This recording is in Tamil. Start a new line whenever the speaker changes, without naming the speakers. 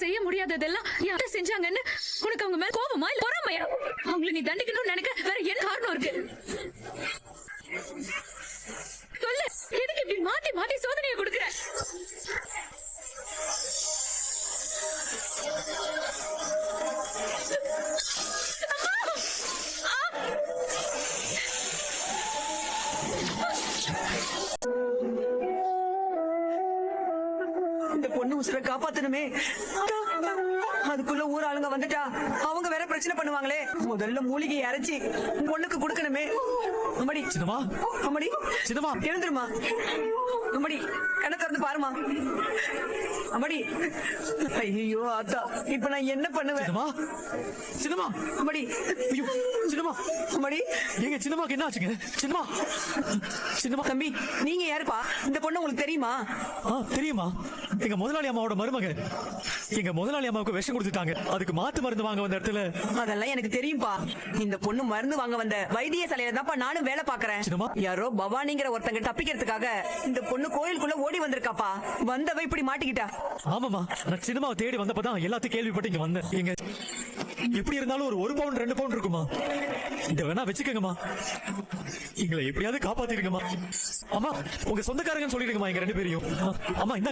செய்ய முடியாததெல்லாம் யார செஞ்சாங்கன்னு உனக்கு அவங்க மேல கோபமா இல்ல பொறாமையா? அவங்களை நீ தண்டிக்கணும்னு நினைக்க வேற என்ன காரணம் இருக்கு? சொல்லு, எதுக்கு இப்படி மாத்தி மாத்தி சோதனையை கொடுக்குற?
இந்த பொண்ணு உசுரை காப்பாத்தணுமே, அதுக்குள்ள ஊர் ஆளுங்க வந்துட்டா அவங்க வேற பிரச்சனை பண்ணுவாங்களே. முதல்ல மூலிகை அரைச்சி பொண்ணுக்கு கொடுக்கணுமே. அம்மாடி
சின்னம்மா,
அம்மாடி
சின்னம்மா
எழுந்துருமா. அம்மாடி கண்ணை திறந்து பாருமா. அம்மாடி ஐயோ அத்தா, இப்ப நான் என்ன பண்ணுவேன்?
சின்னம்மா, சின்னம்மா,
அம்மாடி
ஐயோ சின்னம்மா,
அம்மாடி
எங்க சின்னம்மாக்கு என்ன ஆச்சுங்க? சின்னம்மா, சின்னம்மா
தம்பி, நீங்க யாருப்பா? இந்த பொண்ணு உங்களுக்கு தெரியுமா?
தெரியுமா? எங்க முதலாளி அம்மாவோட மருமக. எங்க முதலாளி அம்மாவுக்கு விஷம் கொடுத்துட்டாங்க. அதுக்கு மாத்து மருந்து வாங்க வந்த இடத்துல.
அதெல்லாம் எனக்கு தெரியும்பா. இந்த பொண்ணு மருந்து வாங்க வந்த வைத்திய சாலையில தான்ப்பா நானும் வேலை பாக்குறேன்.
சின்னம்மா,
யாரோ பவானிங்கிற ஒருத்தங்க தப்பிக்கிறதுக்காக இந்த பொண்ணு கோயிலுக்குள்ள ஓடி வந்திருக்காப்பா. வந்தவ இப்படி மாட்டிக்கிட்டா.
ஆமாமா, நான் சின்னம்மாவை தேடி வந்தப்பதான் எல்லாத்தையும் கேள்விப்பட்டு இங்க வந்தேன். எங்க எப்படி இருந்தாலும் ஒரு 1 பவுன் 2 பவுன் இருக்குமா? இத வேணா வச்சுக்கங்கம்மா. எங்களை எப்படியாவது காப்பாத்திருங்கம்மா. அம்மா, உங்க சொந்தக்காரங்கன்னு சொல்லிடுங்கம்மா எங்க 2 பேரையும். அம்மா இந்த